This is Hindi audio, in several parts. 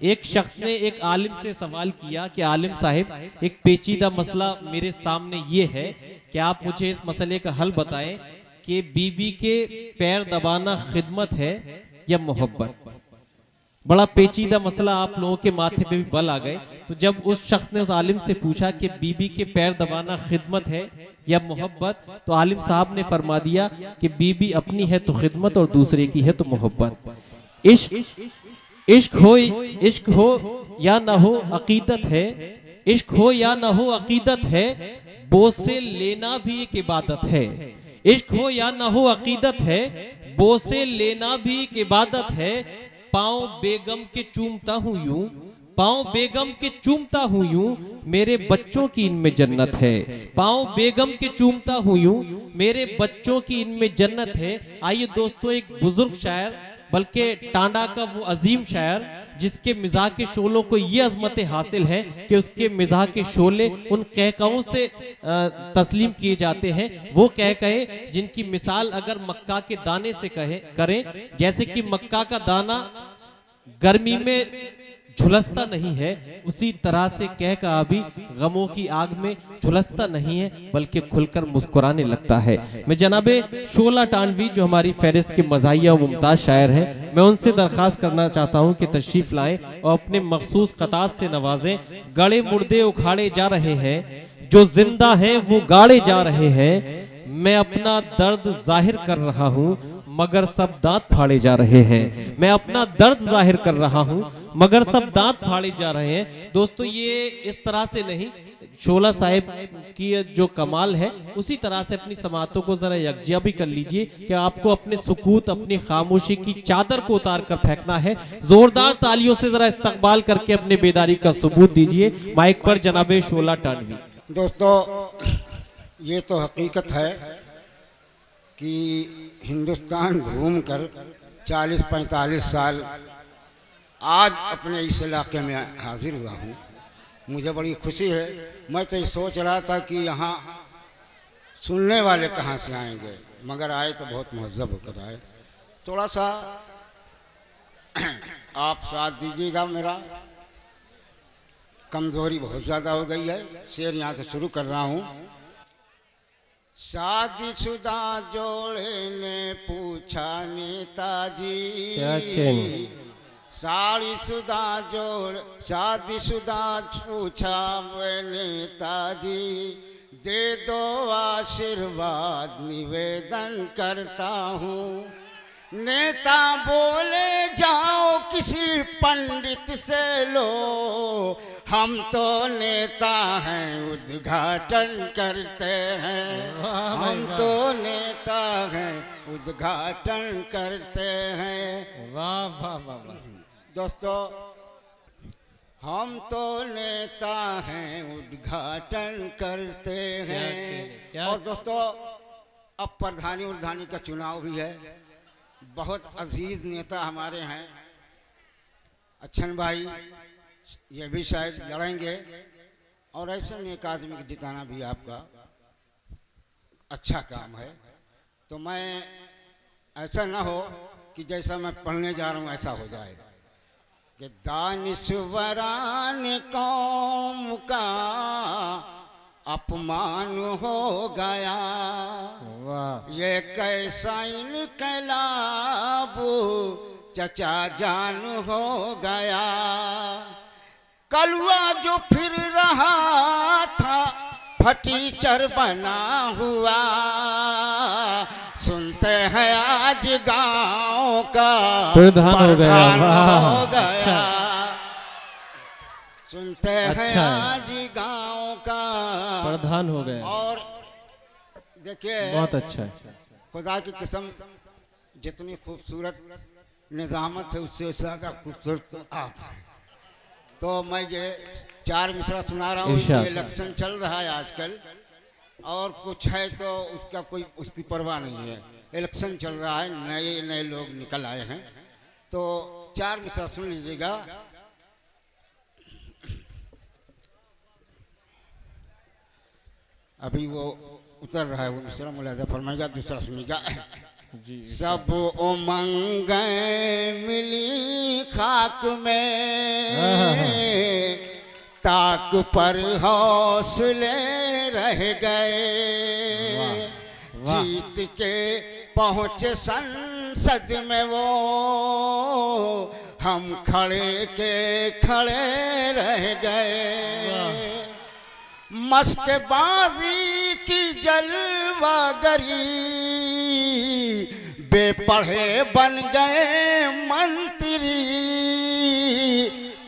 एक शख्स ने एक आलिम से सवाल किया कि आलिम साहिब एक पेचीदा मसला मेरे सामने ये है कि आप मुझे इस मसले का हल बताएं कि बीबी के पैर दबाना खिदमत है या मोहब्बत। बड़ा पेचीदा मसला, आप लोगों के माथे पे भी बल आ गए। तो जब उस शख्स ने उस आलिम से पूछा कि बीबी के पैर दबाना खिदमत है या मोहब्बत, तो आलिम साहब ने फरमा दिया कि बीबी अपनी है तो खिदमत और दूसरे की है तो मोहब्बत। इश्क हो या ना हो अकीदत है, इश्क हो या ना हो अकीदत है, बोझ से लेना भी एक इबादत है। इश्क हो या ना हो अकीदत है, बोझ से लेना भी एक इबादत है। पाँव बेगम के चूमता हूँ यूं, पाँव बेगम के चूमता हूँ यूं, मेरे बच्चों की इनमें जन्नत है। पाँव बेगम के चूमता हूँ यूं, मेरे बच्चों की इनमें जन्नत है। आइए दोस्तों, एक बुजुर्ग शायर, बल्कि टांडा का वो अजीम शायर जिसके मिजाह के शोलों को ये अजमतें हासिल हैं कि उसके मिजाह के शोले उन कहकाओं से तस्लीम किए जाते हैं। वो कहकहे जिनकी मिसाल अगर मक्का के दाने से करें, जैसे कि मक्का का दाना गर्मी में झुलसता नहीं है, उसी तरह से कहका भी गमों की आग में झुलसता नहीं है बल्कि खुलकर मुस्कुराने लगता है। मैं जनाबे शोला टांडवी जो हमारी फहरिस्त के मज़ाहिया मुमताज शायर हैं, मैं उनसे दरख्वास्त करना चाहता हूं कि तशरीफ लाएं और अपने मखसूस कतात से नवाजें। गड़े मुर्दे उखाड़े जा रहे हैं, जो जिंदा हैं वो गाड़े जा रहे हैं। मैं अपना दर्द जाहिर कर रहा हूँ मगर सब दांत फाड़े जा रहे हैं। मैं अपना दर्द जाहिर कर रहा हूँ मगर सब दांत फाड़े जा रहे हैं। दोस्तों, ये इस तरह से नहीं, शोला साहिब की जो कमाल है उसी तरह से अपनी समातों को जरा यकजिया भी कर लीजिए कि आपको अपने सुकूत, अपनी खामोशी की चादर को उतार कर फेंकना है। जोरदार तालियों से जरा इस्तकबाल करके अपने बेदारी का सबूत दीजिए। माइक पर जनाबे शोला टांडवी। दोस्तों, ये तो हकीकत है कि हिंदुस्तान घूमकर 40-45 साल आज अपने इस इलाके में हाजिर हुआ हूँ। मुझे बड़ी खुशी है। मैं तो ये सोच रहा था कि यहाँ सुनने वाले कहाँ से आएंगे, मगर आए तो बहुत महज़्ज़ब होकर आए। थोड़ा सा आप साथ दीजिएगा, मेरा कमज़ोरी बहुत ज़्यादा हो गई है। शेर यहाँ से शुरू कर रहा हूँ। शादीशुदा जोड़े ने पूछा नेताजी, शादीशुदा पूछा नेताजी, दे दो आशीर्वाद निवेदन करता हूँ। नेता बोले जाओ किसी पंडित से लो, हम तो नेता हैं उद्घाटन करते हैं। हम तो नेता हैं उद्घाटन करते हैं। वाह वाह वाह वाह। दोस्तों, हम तो नेता हैं उद्घाटन करते हैं। और दोस्तों, अब प्रधानी का चुनाव भी है। बहुत अजीज नेता हमारे हैं, अच्छन भाई, ये भी शायद लड़ेंगे। और ऐसे में एक आदमी को जिताना भी आपका अच्छा काम है। तो मैं ऐसा ना हो कि जैसा मैं पढ़ने जा रहा हूँ ऐसा हो जाए कि दानिशवरान कौम का अपमान हो गया। वाह, ये कैसा इनकलाब चचा जान हो गया। कलुआ जो फिर रहा था फटीचर बना हुआ, सुनते हैं आज गांव का प्रधान हो गया। सुनते हैं आज गांव का प्रधान हो गया। और देखिए, बहुत अच्छा है। खुदा की कसम, जितनी खूबसूरत निजामत है उससे ज़्यादा खूबसूरत तो आप हैं। तो मैं ये 4 मिसरा सुना रहा हूँ। इलेक्शन चल रहा है आजकल, और कुछ है तो उसकी परवाह नहीं है। इलेक्शन चल रहा है, नए नए लोग निकल आए हैं। तो 4 मिसरा सुन लीजिएगा। अभी वो उतर रहा है, वो मिसरा मुलाजा फरमाएगा, दूसरा सुनिएगा। जी सब उमंगें मिली खाक में, ताक पर हौसले रह गए। जीत के पहुँचे संसद में वो, हम खड़े के खड़े रह गए। मस्कबाजी की जलवागरी, बेपढ़े बन गए मंत्री।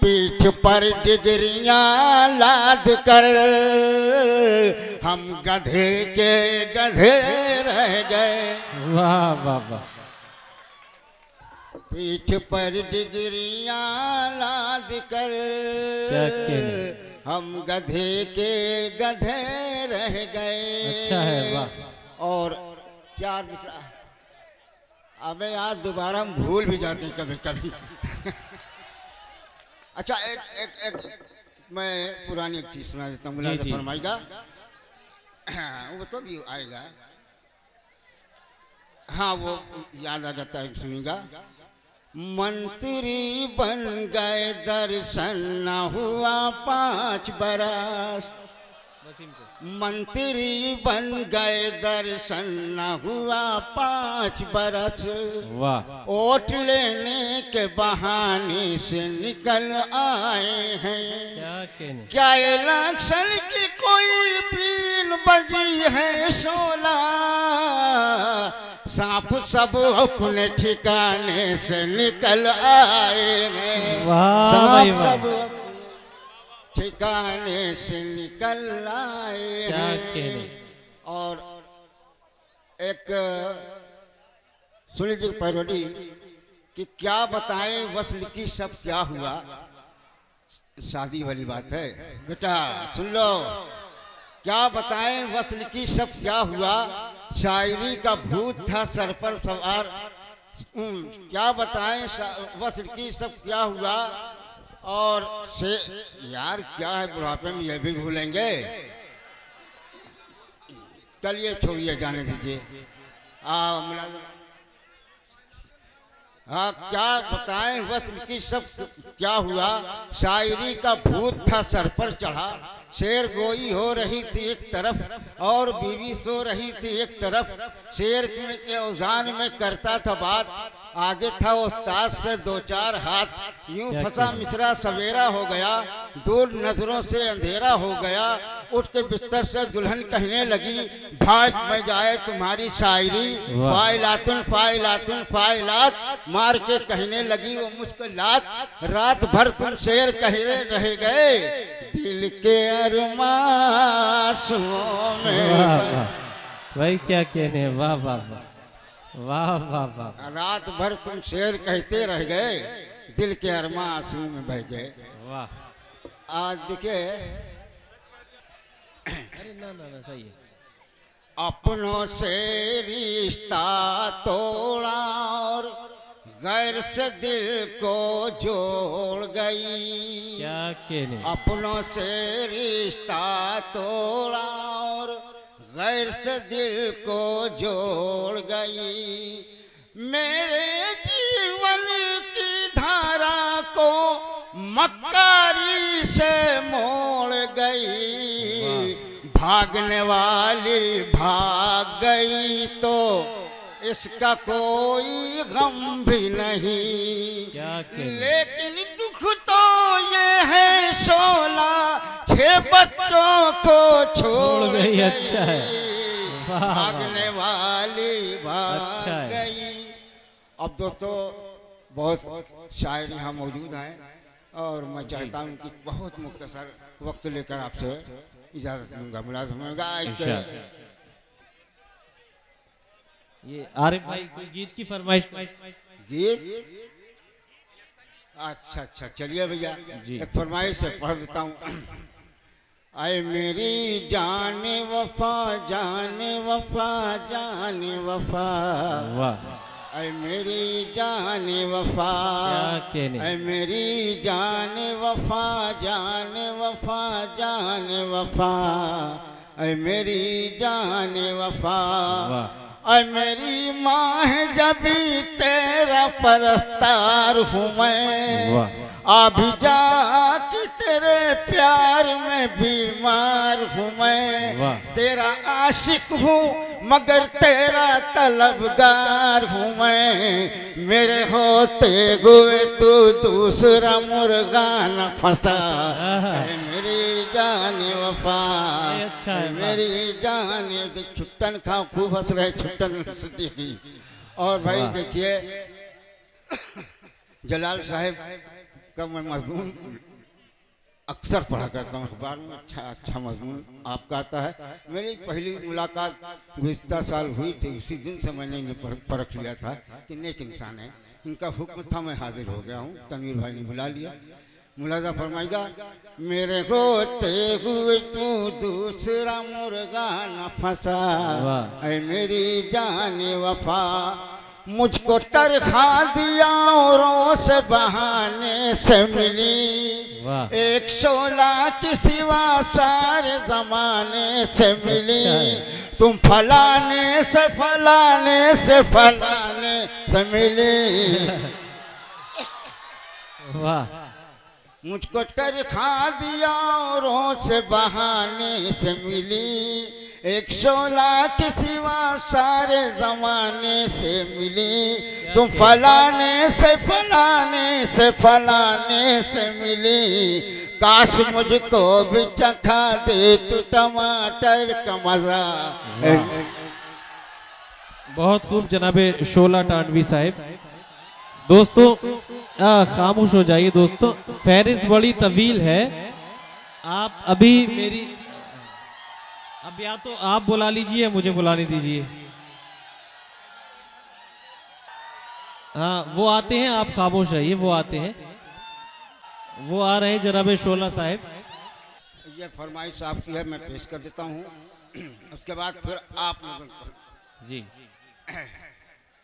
पीठ पर डिग्रियां लाद कर हम गधे के गधे रह गए। वाह वाह वाह। पीठ पर डिग्रियां लाद कर क्या कहने, हम गधे के गधे रह गए। अच्छा है, वाह। और चार मिसरा, अबे यार दोबारा हम भूल भी जाते हैं कभी कभी। अच्छा एक मैं पुरानी एक चीज सुना देता हूँ, मुलाज़ा फरमाइएगा। वो तो भी आएगा, हाँ वो याद आ जाता है, सुनिएगा। मंत्री बन गए दर्शन न हुआ 5 बरस, मंत्री बन गए दर्शन न हुआ 5 बरस। वाह। वोट लेने के बहाने से निकल आए हैं। क्या कहने, क्या इलेक्शन की कोई बीन बजी है 16, सांप सब अपने ठिकाने से निकल आए हैं। वाह भाई वाह। सब ठिकाने से निकल आए हैं। और एक सुन लीजिए पैरोडी कि क्या बताएं वस्ल की सब क्या हुआ। शादी वाली बात है बेटा, सुन लो। क्या बताएं वस्ल की सब क्या हुआ, शायरी का भूत था सर पर सवार। क्या बताएं वस्ल की सब क्या हुआ। और से यार क्या है, बुढ़ापे में ये भी भूलेंगे। चलिए छोड़िए, जाने दीजिए। हाँ, क्या बताएं वस्ल की सब क्या हुआ, शायरी का भूत था सर पर चढ़ा। शेर गोई हो रही थी एक तरफ और बीवी सो रही थी एक तरफ। शेर के औजान में करता था बात, आगे था उस्ताद से 2-4 हाथ। यूं फंसा मिसरा सवेरा हो गया, दूर नजरों से अंधेरा हो गया। उठ के बिस्तर से दुल्हन कहने लगी, भाग में जाए तुम्हारी शायरी। फाइलातुन फाइलातुन फाइलात मार के कहने लगी वो मुस्कुरात। रात भर तुम शेर कह रह गए, दिल के अरमासूं में। भाई क्या कहने, वाह वाह वाह वाह वाह वाह। रात भर तुम शेर कहते रह गए, दिल के अरमा आंसू में बह गए। वाह। आज देखिए, अरे ना ना ना, सही है। अपनों से रिश्ता तोड़ा और गैर से दिल को जोड़ गई। क्या कहने, अपनों से रिश्ता तोड़ा और गैर से दिल को जोड़ गई। मेरे जीवन की धारा को मक्कारी से मोड़ गई। भागने वाली भाग गई तो इसका कोई गम भी नहीं। लेकिन दुख तो ये है 16 बच्चों को छोड़ गई। अच्छा है, भागने वाली भाग गई। अब दोस्तों बहुत शायर यहाँ मौजूद हैं और मैं चाहता हूँ कि बहुत मुख्तसर वक्त लेकर आपसे इजाजत लूंगा। मुलाज़ा ये आरिफ भाई कोई गीत की फरमाइश। गीत, अच्छा अच्छा, चलिए भैया एक फरमाइश से पढ़ देता हूँ। आए मेरी जाने वफा जाने वफा जाने वफा, आए मेरी जाने वफा, आए मेरी जाने वफा जाने वफा जाने वफा, आए मेरी जाने वफा। ऐ मेरी माँ है जब भी तेरा परस्तार हूँ मैं, अभी जा कि तेरे प्यार में बीमार हूँ मैं, तेरा आशिक हूँ मगर तेरा तलबगार हूँ मैं, मेरे होते हुए तू दूसरा मुर्गा न फंसा, मेरी जाने वफा, मेरी जाने। छुट्टन खाओ खूब हंस रहे छुट्टन सिद्दीकी। और भाई देखिए जलाल साहब का मैं मजमून अक्सर पढ़ा करता हूँ अखबार में, अच्छा मजमून आपका आता है। मेरी पहली मुलाकात गुज़िश्ता साल हुई थी, उसी दिन से मैंने इन्हें परख लिया था कि नेक इंसान है। इनका हुक्म था, मैं हाजिर हो गया हूँ। तनवीर भाई ने बुला लिया। मुलाजा फरमाएगा, मेरे होते हुए तू दूसरा मुर्गा न फंसा, ऐ मेरी जाने वफा, मुझको तरखा दिया औरों से बहाने से मिली, एक शोला के सिवा सारे जमाने से मिली, तुम फलाने से फलाने से फलाने से मिली। वाह। मुझको तरखा दिया औरों से बहाने से मिली, एक शोला के सिवा सारे जमाने से मिली, तुम फलाने से फलाने से फलाने से मिली, काश मुझको भी चखा दे तू टमाटर का मजा। बहुत खूब जनाबे शोला टांडवी साहब। दोस्तों खामोश हो जाइए दोस्तों, फहरिस्त बड़ी तवील है। आप अभी मेरी, अब या तो आप बुला लीजिए, मुझे बुलाने दीजिए। हाँ वो आते हैं, आप खामोश रहिए, वो आते हैं, वो आ रहे हैं जनाबे शोला साहब। ये फरमाइश आपकी है, मैं पेश कर देता हूँ। उसके बाद फिर आप लोगों को जी।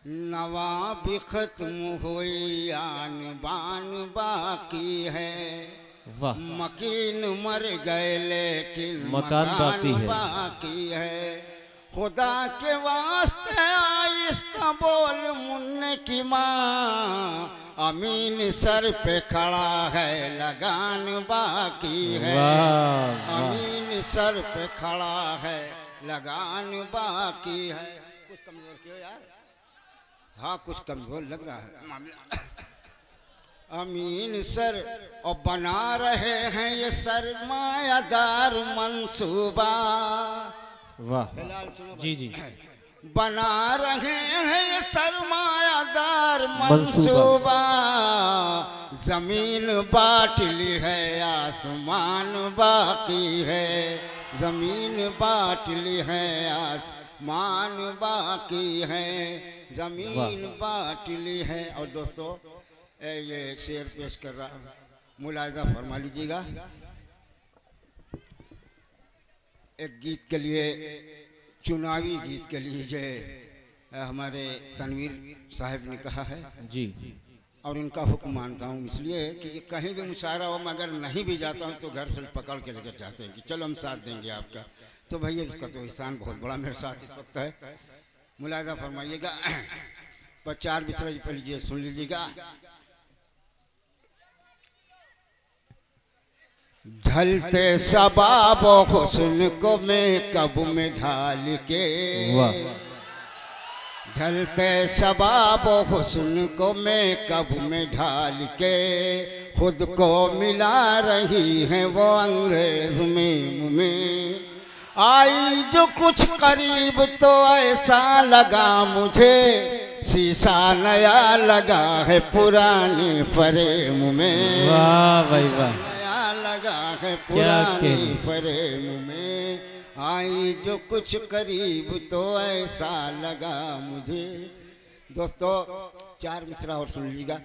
नवाबी खत्म हुई आन बान बाकी है, मकीन मर गए लेकिन मकान बाकी है, खुदा के वास्ते आहिस्ता बोल मुन्ने की माँ, अमीन सर पे खड़ा है लगान बाकी है, अमीन सर पे खड़ा है लगान बाकी है। कुछ कमजोर क्यों यार? हाँ कुछ कमजोर लग रहा है मामला। अमीन सर और बना रहे हैं ये सरमायादार मंसूबा। वाह जी जी। बना रहे हैं ये सरमायादार मंसूबा, जमीन बांट ली है आसमान बाकी है, जमीन बांट ली है आसमान बाकी है, जमीन बांट ली है। और दोस्तों ये शेर पेश कर रहा हूँ, मुलाजा फरमा लीजिएगा। एक गीत के लिए, चुनावी गीत के लिए जो हमारे तनवीर साहब ने कहा है जी, और उनका हुक्म मानता हूँ इसलिए कि कहीं भी मुशायरा हो, मैं अगर नहीं भी जाता हूँ तो घर से पकड़ के लेकर जाते हैं कि चलो हम साथ देंगे आपका। तो भैया इसका तो एहसान बहुत बड़ा मेरे साथ इस वक्त है। मुलाजा फरमाइएगा। पर 4 बिसरा जी पढ़ सुन लीजिएगा। ढलते शबाब हुस्न को मैं कब में ढाल के, ढलते शबाब हुस्न को मैं कब में ढाल के, खुद को मिला रही है वो अंग्रेज में आई जो कुछ करीब तो ऐसा लगा मुझे, शीशा नया लगा है पुराने फ्रेम में। वाह भाई वाह, नया लगा है पुराने फ्रेम में, आई जो कुछ करीब तो ऐसा लगा मुझे। दोस्तों 4 मिसरा और सुन लीजिएगा।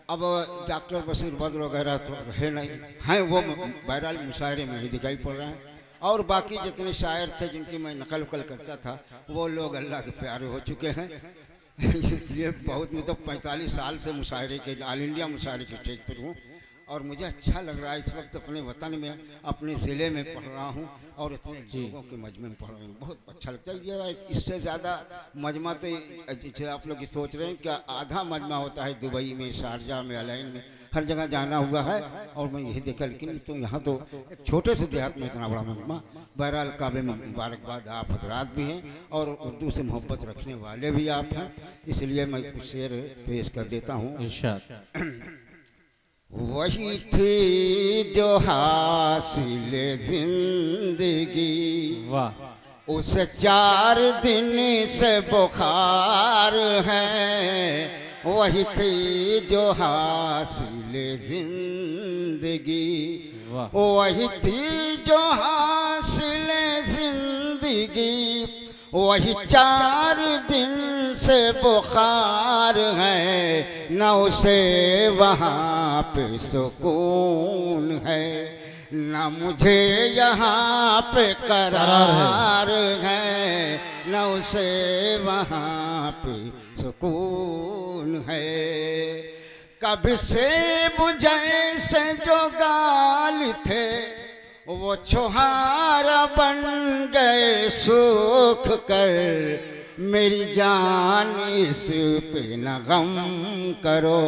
अब डॉक्टर बशीर बद्र वगैरह तो है नहीं हैं, वो बहरहाल मुशायरे में ही दिखाई पड़ रहे हैं, और बाकी जितने शायर थे जिनकी मैं नकल वकल करता था वो लोग अल्लाह के प्यारे हो चुके हैं। इसलिए बहुत, मैं तो 45 साल से मुशायरे के, ऑल इंडिया मुशायरे के स्टेज पर हूँ, और मुझे अच्छा लग रहा है इस वक्त अपने वतन में, अपने ज़िले में पढ़ रहा हूँ और इतने लोगों के मजमे में पढ़ रहा हूँ, बहुत अच्छा लगता है। ये इससे ज़्यादा मजमा तो जैसे आप लोग सोच रहे हैं क्या आधा मजमा होता है दुबई में, शारजा में, अलैन में, हर जगह जाना हुआ है और मैं यही देखा। लेकिन तो यहाँ तो एक छोटे से देहात में इतना बड़ा मजमा। बहरहाल काबे में मुबारकबाद आप हजरात भी हैं और उर्दू से मोहब्बत रखने वाले भी आप हैं, इसलिए मैं कुछ शेर पेश कर देता हूँ। वही थी जो हासिल जिंदगी, वाह उस 4 दिन से बुखार है। वही थी जो हासिल जिंदगी, वही थी जो हासिल जिंदगी, वही 4 दिन से बुखार है। न उसे वहाँ पे सुकून है, न मुझे यहाँ पे करार है, न उसे वहाँ पे सुकून है। कभी सेब जैसे जो गाल थे वो छुहारा बन गए सूख कर। मेरी जान इस पे न गम करो,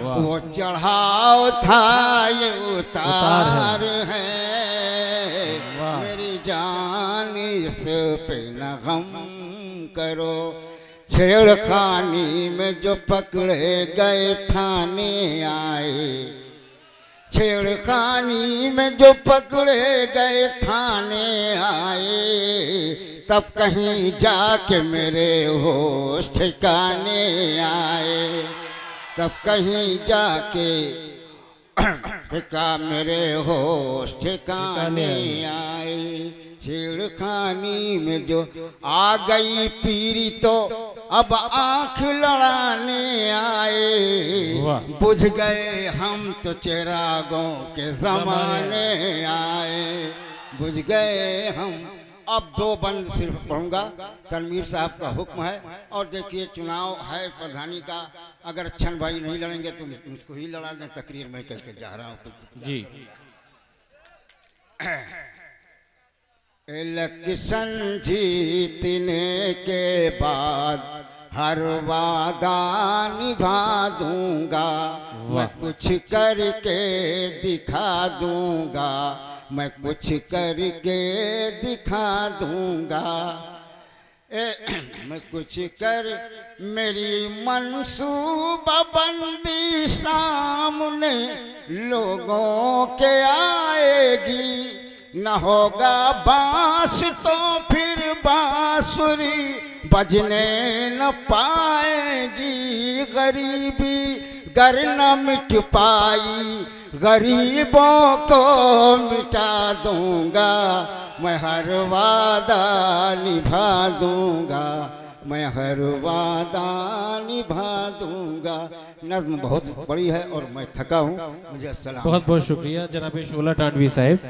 वो चढ़ाव था ये उतार है। मेरी जान इस पे न गम करो। छेड़खानी में जो पकड़े गए थाने आए, छेड़खानी में जो पकड़े गए थाने आए, तब कहीं जाके मेरे होश ठिकाने आए, तब कहीं जाके मेरे होश ठिकाने आए। छेड़खानी में जो आ गई पीरी तो अब आंख लड़ाने आए। बुझ गए हम तो चिरागों के ज़माने आए, बुझ गए हम। अब 2 बंद सिर्फ पढ़ूंगा, तनवीर साहब का हुक्म है। और देखिए चुनाव है प्रधानी का, अगर अच्छन भाई नहीं लड़ेंगे तो मुझको ही लड़ा दें। तकरीर में करके जा रहा हूँ जी। इलेक्शन जीतने के बाद हर वादा निभा दूंगा, मैं कुछ करके दिखा दूंगा, मैं कुछ करके दिखा दूंगा। मैं कुछ कर, मेरी मंसूबा बंदी सामने लोगों के आएगी। न होगा बांस तो फिर बांसुरी बजने न पाएगी। गरीबी गर न मिट पाई, गरीबों को मिटा दूंगा। मैं हर वादा निभा दूंगा, मैं हर वादा निभा दूंगा। नज़्म बहुत बड़ी है और मैं थका हूँ। मुझे अस्सलाम। बहुत बहुत शुक्रिया जनाब शोला टांडवी साहब।